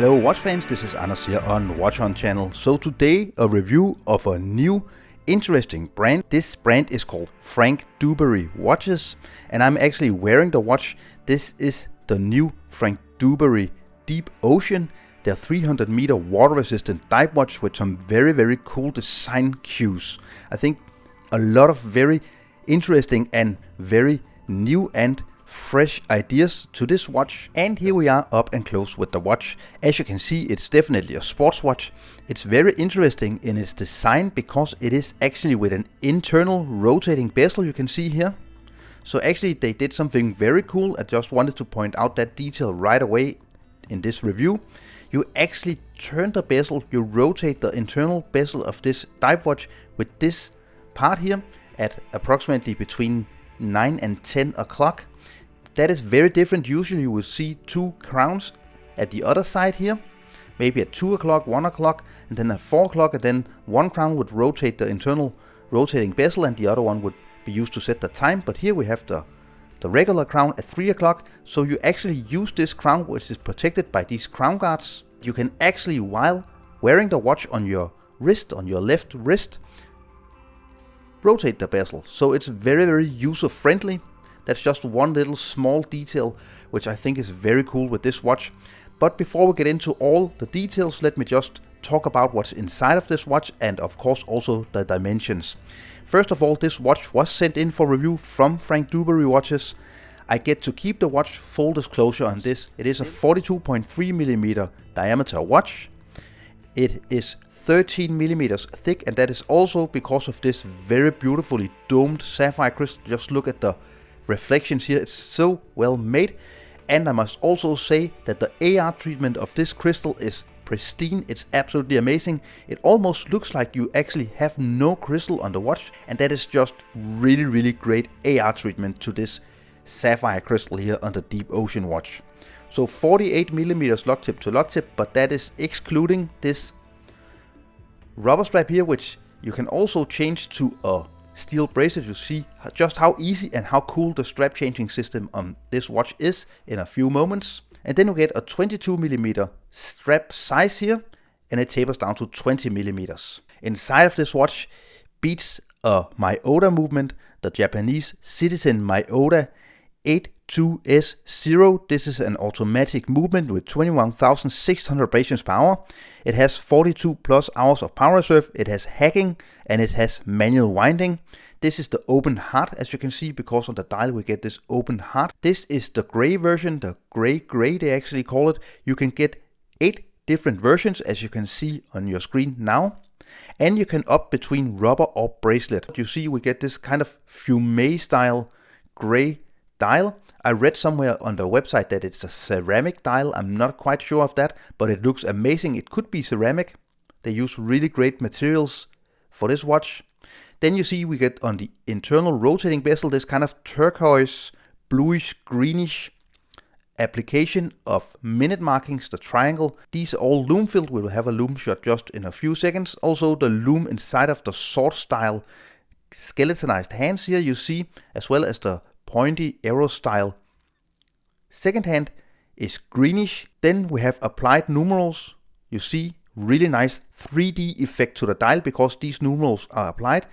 Hello watch fans, this is Anders here on Watch On channel. So today a review of a new interesting brand. This brand is called Franck Dubarry watches and I'm actually wearing the watch. This is the new Franck Dubarry Deep Ocean, their 300 meter water resistant dive watch with some very cool design cues. I think a lot of very interesting and very new and fresh ideas to this watch. And here we are up and close with the watch. As you can see, it's definitely a sports watch. It's very interesting in its design because it is actually with an internal rotating bezel, you can see here. So actually they did something very cool. I just wanted to point out that detail right away in this review. You actually turn the bezel, you rotate the internal bezel of this dive watch with this part here at approximately between 9 and 10 o'clock. That is very different. Usually you will see two crowns at the other side here, maybe at 2 o'clock, 1 o'clock, and then at 4 o'clock, and then one crown would rotate the internal rotating bezel and the other one would be used to set the time. But here we have the regular crown at 3 o'clock, so you actually use this crown, which is protected by these crown guards. You can actually, while wearing the watch on your wrist, on your left wrist, rotate the bezel. So it's very user friendly. That's just one little small detail which I think is very cool with this watch. But before we get into all the details, let me just talk about what's inside of this watch and of course also the dimensions. First of all, this watch was sent in for review from Franck Dubarry watches. I get to keep the watch, full disclosure on this. It is a 42.3mm diameter watch. It is 13mm thick, and that is also because of this very beautifully domed sapphire crystal. Just look at the reflections here, it's so well made. And I must also say that the AR treatment of this crystal is pristine. It's absolutely amazing. It almost looks like you actually have no crystal on the watch, and that is just really great AR treatment to this sapphire crystal here on the Deep Ocean watch. So 48mm lock tip to lock tip, but that is excluding this rubber strap here, which you can also change to a steel bracelet. You see just how easy and how cool the strap changing system on this watch is in a few moments. And then you get a 22mm strap size here, and it tapers down to 20mm. Inside of this watch beats a Myoda movement, the Japanese Citizen Myoda 82S0. This is an automatic movement with 21,600 abrasions per hour. It has 42 plus hours of power reserve. It has hacking and it has manual winding. This is the open heart, as you can see, because on the dial we get this open heart. This is the gray version, the gray they actually call it. You can get 8 different versions, as you can see on your screen now. And you can opt between rubber or bracelet. You see we get this kind of fume style gray dial. I read somewhere on the website that it's a ceramic dial. I'm not quite sure of that, but it looks amazing. It could be ceramic. They use really great materials for this watch. Then you see we get on the internal rotating bezel this kind of turquoise, bluish, greenish application of minute markings, the triangle. These are all lume filled. We will have a lume shot just in a few seconds. Also the lume inside of the sword style skeletonized hands here you see, as well as the pointy arrow style second hand is greenish. Then we have applied numerals. You see really nice 3D effect to the dial because these numerals are applied,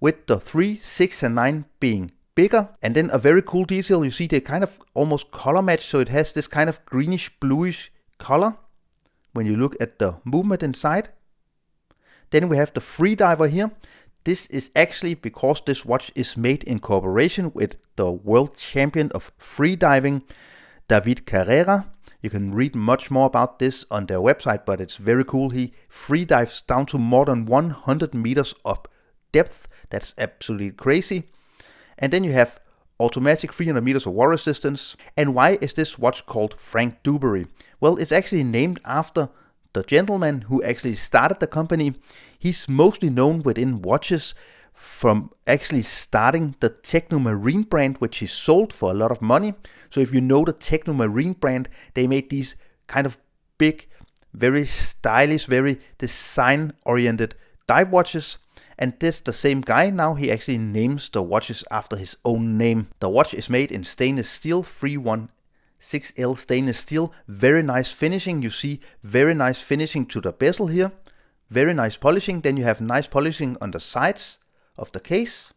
with the 3, 6 and 9 being bigger. And then a very cool detail, you see they kind of almost color match, so it has this kind of greenish bluish color when you look at the movement inside. Then we have the free diver here. This is actually because this watch is made in cooperation with the world champion of free diving, David Carrera. You can read much more about this on their website, but it's very cool. He free dives down to more than 100 meters of depth. That's absolutely crazy. And then you have automatic 300 meters of water resistance. And why is this watch called Franck Dubarry? Well, it's actually named after the gentleman who actually started the company. He's mostly known within watches from actually starting the Technomarine brand, which he sold for a lot of money. So if you know the Technomarine brand, they made these kind of big, very stylish, very design oriented dive watches. And this the same guy now, he actually names the watches after his own name. The watch is made in stainless steel 317 6L stainless steel, very nice finishing. You see very nice finishing to the bezel here, very nice polishing. Then you have nice polishing on the sides of the case,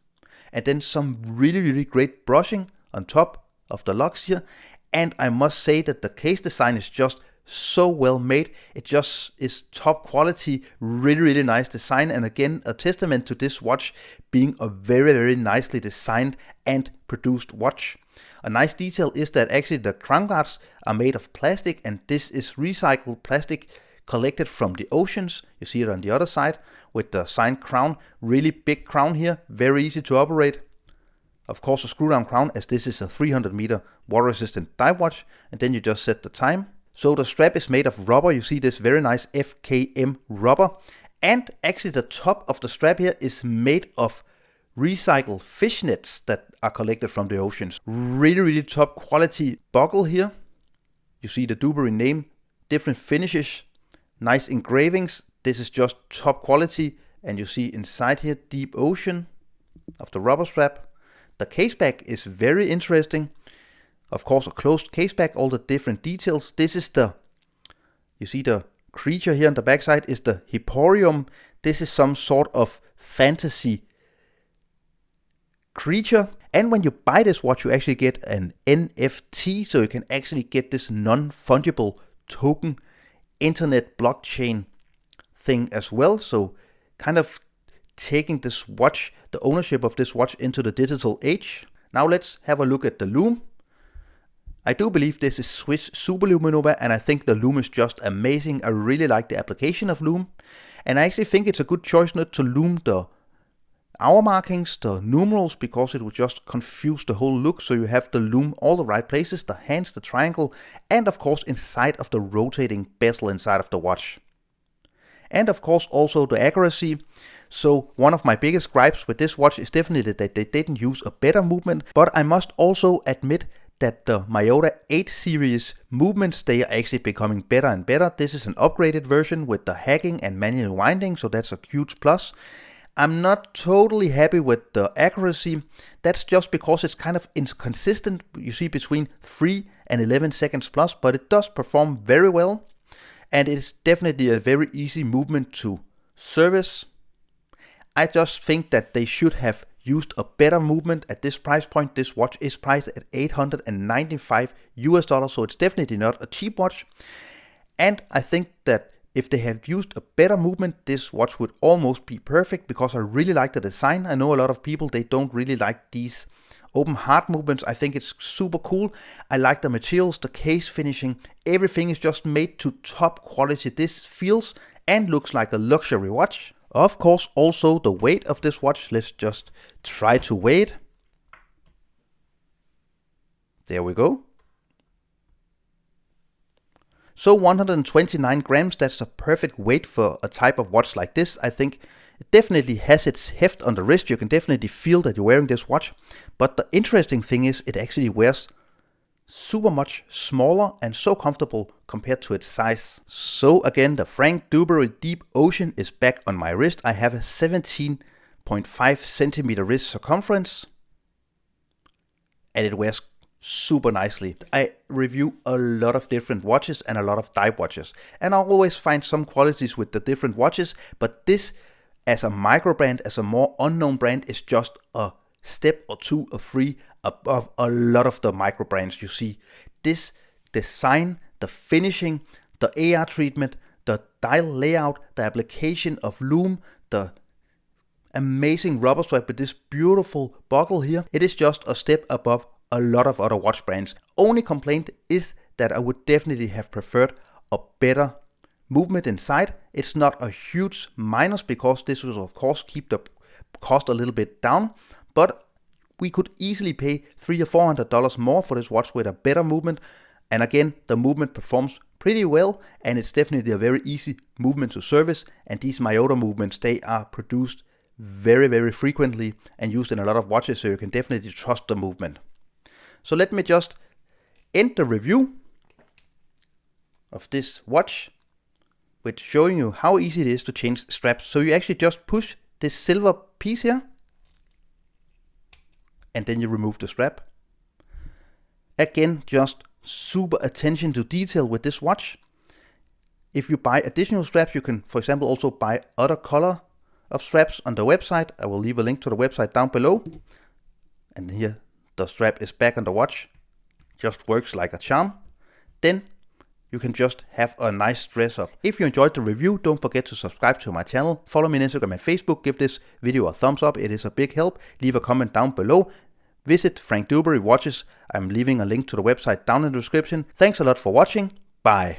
and then some really great brushing on top of the locks here. And I must say that the case design is just so well made. It just is top quality, really nice design, and again a testament to this watch being a very nicely designed and produced watch. A nice detail is that actually the crown guards are made of plastic, and this is recycled plastic collected from the oceans. You see it on the other side with the signed crown, really big crown here, very easy to operate. Of course a screw down crown, as this is a 300 meter water resistant dive watch, and then you just set the time. So the strap is made of rubber. You see this very nice FKM rubber, and actually the top of the strap here is made of recycled fish nets that are collected from the oceans. Really top quality buckle here. You see the Dubarry name, different finishes, nice engravings. This is just top quality, and you see inside here deep ocean of the rubber strap. The case back is very interesting. Of course a closed case back, all the different details. This is you see the creature here on the backside is the Hipporium. This is some sort of fantasy creature. And when you buy this watch, you actually get an NFT, so you can actually get this non-fungible token internet blockchain thing as well. So kind of taking this watch, the ownership of this watch, into the digital age. Now let's have a look at the lume. I do believe this is Swiss Super Luminova, and I think the lume is just amazing. I really like the application of lume, and I actually think it's a good choice not to lume the hour markings, the numerals, because it would just confuse the whole look. So you have the lume all the right places, the hands, the triangle, and of course inside of the rotating bezel inside of the watch. And of course also the accuracy. So one of my biggest gripes with this watch is definitely that they didn't use a better movement, but I must also admit that the Miyota 8 series movements, they are actually becoming better and better. This is an upgraded version with the hacking and manual winding, so that's a huge plus. I'm not totally happy with the accuracy. That's just because it's kind of inconsistent. You see between 3 and 11 seconds plus, but it does perform very well. And it's definitely a very easy movement to service. I just think that they should have used a better movement at this price point. This watch is priced at $895 US, so it's definitely not a cheap watch. And I think that if they have used a better movement, this watch would almost be perfect, because I really like the design. I know a lot of people, they don't really like these open heart movements. I think it's super cool. I like the materials, the case finishing, everything is just made to top quality. This feels and looks like a luxury watch. Of course, also the weight of this watch. Let's just try to weigh it. There we go. So 129 grams, that's a perfect weight for a type of watch like this. I think it definitely has its heft on the wrist. You can definitely feel that you're wearing this watch. But the interesting thing is it actually wears super much smaller and so comfortable compared to its size. So again, the Franck Dubarry Deep Ocean is back on my wrist. I have a 17.5 centimeter wrist circumference, and it wears super nicely. I review a lot of different watches and a lot of dive watches, and I always find some qualities with the different watches, but this, as a micro brand, as a more unknown brand, is just a step or two or three above a lot of the micro brands you see. This design, the finishing, the AR treatment, the dial layout, the application of lume, the amazing rubber strap with this beautiful buckle here, it is just a step above a lot of other watch brands. Only complaint is that I would definitely have preferred a better movement inside. It's not a huge minus, because this will of course keep the cost a little bit down, but we could easily pay $300 or $400 more for this watch with a better movement. And again, the movement performs pretty well, and it's definitely a very easy movement to service. And these Miyota movements, they are produced very frequently and used in a lot of watches, so you can definitely trust the movement. So let me just end the review of this watch with showing you how easy it is to change straps. So you actually just push this silver piece here, and then you remove the strap. Again, just super attention to detail with this watch. If you buy additional straps, you can, for example, also buy other color of straps on the website. I will leave a link to the website down below. And here the strap is back on the watch. Just works like a charm. Then you can just have a nice dress up. If you enjoyed the review, don't forget to subscribe to my channel. Follow me on Instagram and Facebook. Give this video a thumbs up. It is a big help. Leave a comment down below. Visit Franck Dubarry Watches. I'm leaving a link to the website down in the description. Thanks a lot for watching. Bye.